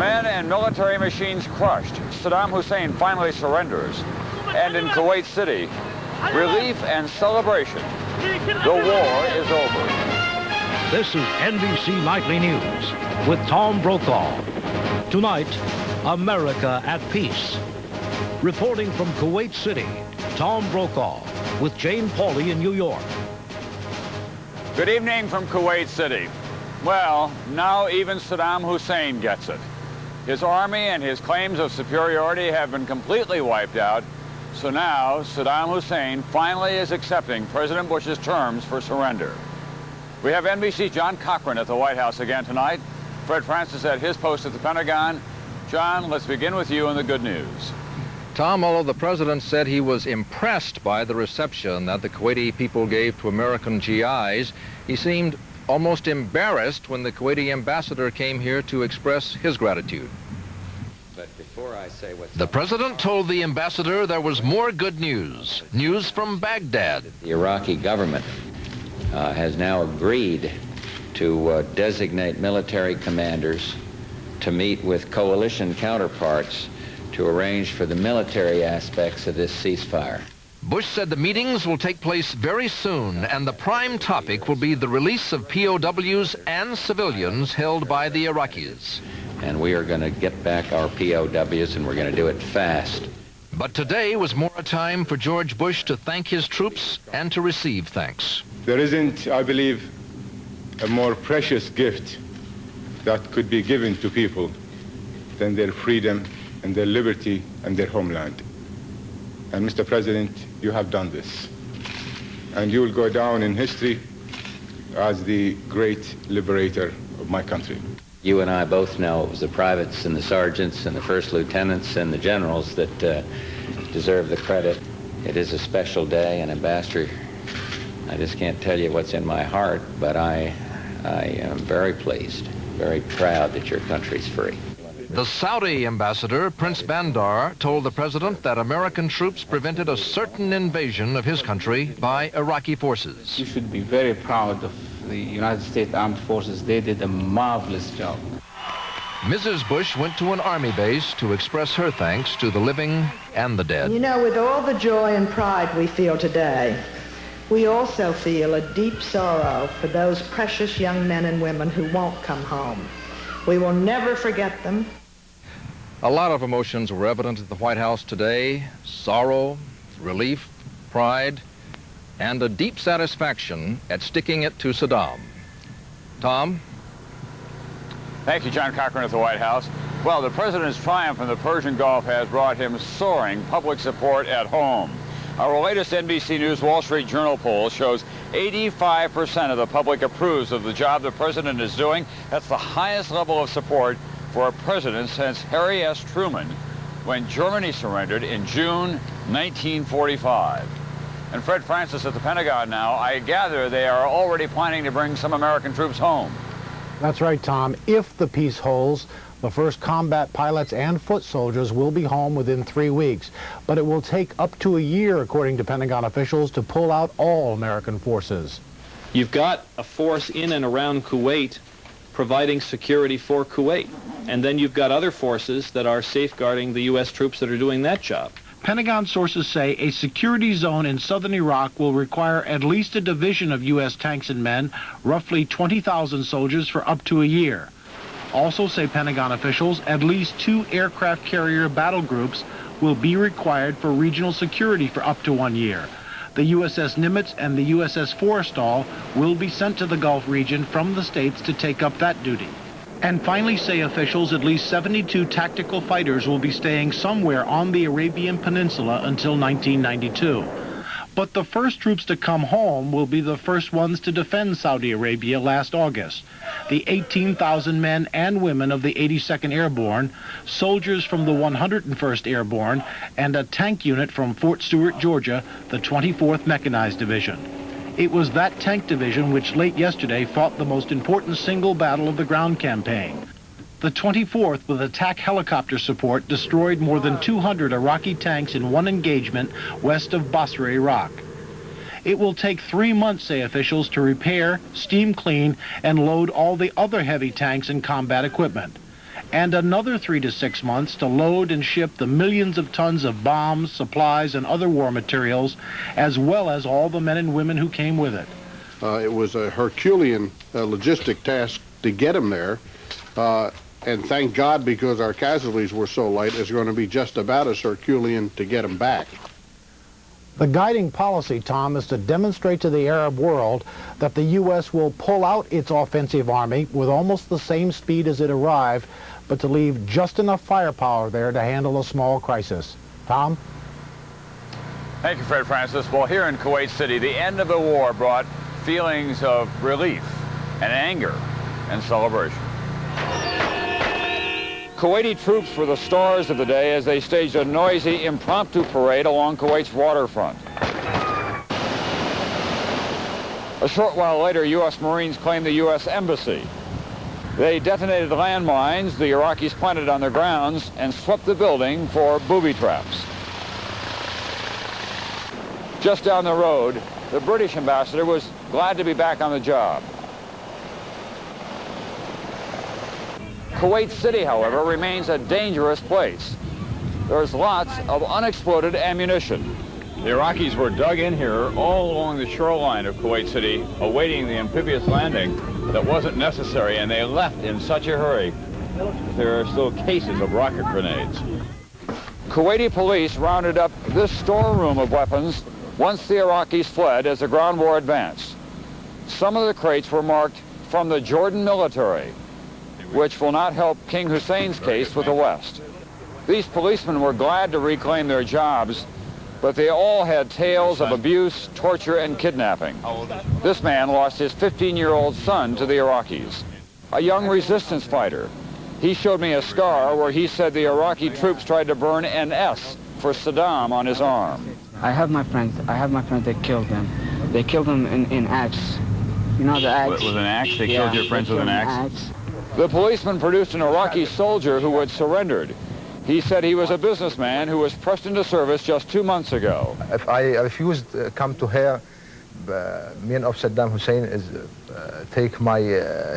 Men and military machines crushed. Saddam Hussein finally surrenders. And in Kuwait City, relief and celebration. The war is over. This is NBC Nightly News with Tom Brokaw. Tonight, America at peace. Reporting from Kuwait City, Tom Brokaw with Jane Pauley in New York. Good evening from Kuwait City. Well, now even Saddam Hussein gets it. His army and his claims of superiority have been completely wiped out. So now Saddam Hussein finally is accepting President Bush's terms for surrender. We have NBC's John Cochran at the White House again tonight. Fred Francis at his post at the Pentagon. John, let's begin with you and the good news. Tom, although the president said he was impressed by the reception that the Kuwaiti people gave to American GIs, he seemed almost embarrassed when the Kuwaiti ambassador came here to express his gratitude. But before I say what's the president told the ambassador there was more good news. News from Baghdad. The Iraqi government has now agreed to designate military commanders to meet with coalition counterparts to arrange for the military aspects of this ceasefire. Bush said the meetings will take place very soon, and the prime topic will be the release of POWs and civilians held by the Iraqis. And we are going to get back our POWs, and we're going to do it fast. But today was more a time for George Bush to thank his troops and to receive thanks. There isn't, I believe, a more precious gift that could be given to people than their freedom and their liberty and their homeland. And Mr. President, you have done this. And you will go down in history as the great liberator of my country. You and I both know it was the privates and the sergeants and the first lieutenants and the generals that deserve the credit. It is a special day, and Ambassador, I just can't tell you what's in my heart, but I am very pleased, very proud that your country's free. The Saudi ambassador, Prince Bandar, told the president that American troops prevented a certain invasion of his country by Iraqi forces. You should be very proud of the United States Armed Forces. They did a marvelous job. Mrs. Bush went to an army base to express her thanks to the living and the dead. You know, with all the joy and pride we feel today, we also feel a deep sorrow for those precious young men and women who won't come home. We will never forget them. A lot of emotions were evident at the White House today: sorrow, relief, pride, and a deep satisfaction at sticking it to Saddam. Tom? Thank you, John Cochran at the White House. Well, the president's triumph in the Persian Gulf has brought him soaring public support at home. Our latest NBC News Wall Street Journal poll shows 85% of the public approves of the job the president is doing. That's the highest level of support for a president since Harry S. Truman, when Germany surrendered in June 1945. And Fred Francis at the Pentagon now, I gather they are already planning to bring some American troops home. That's right, Tom. If the peace holds, the first combat pilots and foot soldiers will be home within 3 weeks. But it will take up to a year, according to Pentagon officials, to pull out all American forces. You've got a force in and around Kuwait providing security for Kuwait. And then you've got other forces that are safeguarding the U.S. troops that are doing that job. Pentagon sources say a security zone in southern Iraq will require at least a division of U.S. tanks and men, roughly 20,000 soldiers, for up to a year. Also, say Pentagon officials, at least 2 aircraft carrier battle groups will be required for regional security for up to 1 year. The USS Nimitz and the USS Forrestal will be sent to the Gulf region from the States to take up that duty. And finally, say officials, at least 72 tactical fighters will be staying somewhere on the Arabian Peninsula until 1992. But the first troops to come home will be the first ones to defend Saudi Arabia last August. The 18,000 men and women of the 82nd Airborne, soldiers from the 101st Airborne, and a tank unit from Fort Stewart, Georgia, the 24th Mechanized Division. It was that tank division which late yesterday fought the most important single battle of the ground campaign. The 24th, with attack helicopter support, destroyed more than 200 Iraqi tanks in one engagement west of Basra, Iraq. It will take 3 months, say officials, to repair, steam clean, and load all the other heavy tanks and combat equipment. and another 3 to 6 months to load and ship the millions of tons of bombs, supplies, and other war materials, as well as all the men and women who came with it. It was a Herculean logistic task to get them there, and thank God, because our casualties were so light, it's going to be just about as Herculean to get them back. The guiding policy, Tom, is to demonstrate to the Arab world that the U.S. will pull out its offensive army with almost the same speed as it arrived, but to leave just enough firepower there to handle a small crisis. Tom? Thank you, Fred Francis. Well, here in Kuwait City, the end of the war brought feelings of relief and anger and celebration. Kuwaiti troops were the stars of the day as they staged a noisy, impromptu parade along Kuwait's waterfront. A short while later, U.S. Marines claimed the U.S. Embassy. They detonated landmines the Iraqis planted on their grounds and swept the building for booby traps. Just down the road, the British ambassador was glad to be back on the job. Kuwait City, however, remains a dangerous place. There's lots of unexploded ammunition. The Iraqis were dug in here all along the shoreline of Kuwait City, awaiting the amphibious landing that wasn't necessary, and they left in such a hurry. There are still cases of rocket grenades. Kuwaiti police rounded up this storeroom of weapons once the Iraqis fled as the ground war advanced. Some of the crates were marked "From the Jordan military," which will not help King Hussein's case with the West. These policemen were glad to reclaim their jobs, but they all had tales of abuse, torture, and kidnapping. This man lost his 15-year-old son to the Iraqis, a young resistance fighter. He showed me a scar where he said the Iraqi troops tried to burn an S for Saddam on his arm. I have my friends that killed them. They killed them in axe. You know the axe? With an axe? They killed your friends with an axe? The policeman produced an Iraqi soldier who had surrendered. He said he was a businessman who was pressed into service just 2 months ago. If I refused to come to here, me of Saddam Hussein is take my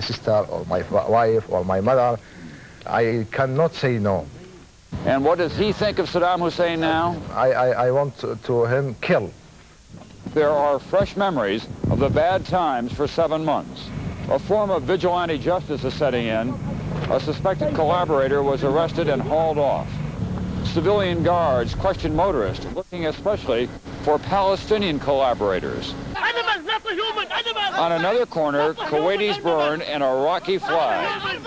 sister or my wife or my mother, I cannot say no. And what does he think of Saddam Hussein now? I want to him kill. There are fresh memories of the bad times for 7 months. A form of vigilante justice is setting in. A suspected collaborator was arrested and hauled off. Civilian guards questioned motorists, looking especially for Palestinian collaborators. On another corner, Kuwaitis burned an Iraqi flag,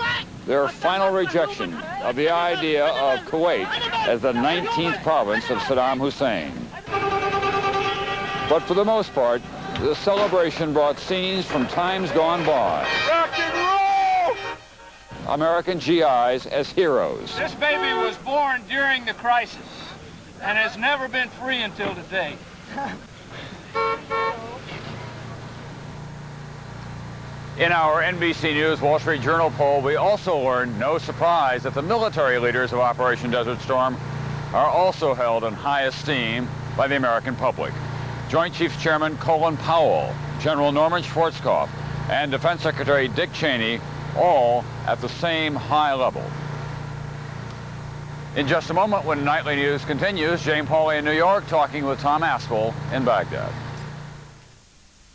their final rejection of the idea of Kuwait as the 19th province of Saddam Hussein. But for the most part, the celebration brought scenes from times gone by. Rock and roll! American GIs as heroes. This baby was born during the crisis and has never been free until today. In our NBC News Wall Street Journal poll, we also learned, no surprise, that the military leaders of Operation Desert Storm are also held in high esteem by the American public. Joint Chiefs Chairman Colin Powell, General Norman Schwarzkopf, and Defense Secretary Dick Cheney, all at the same high level. In just a moment, when Nightly News continues, Jane Pauley in New York talking with Tom Aspel in Baghdad.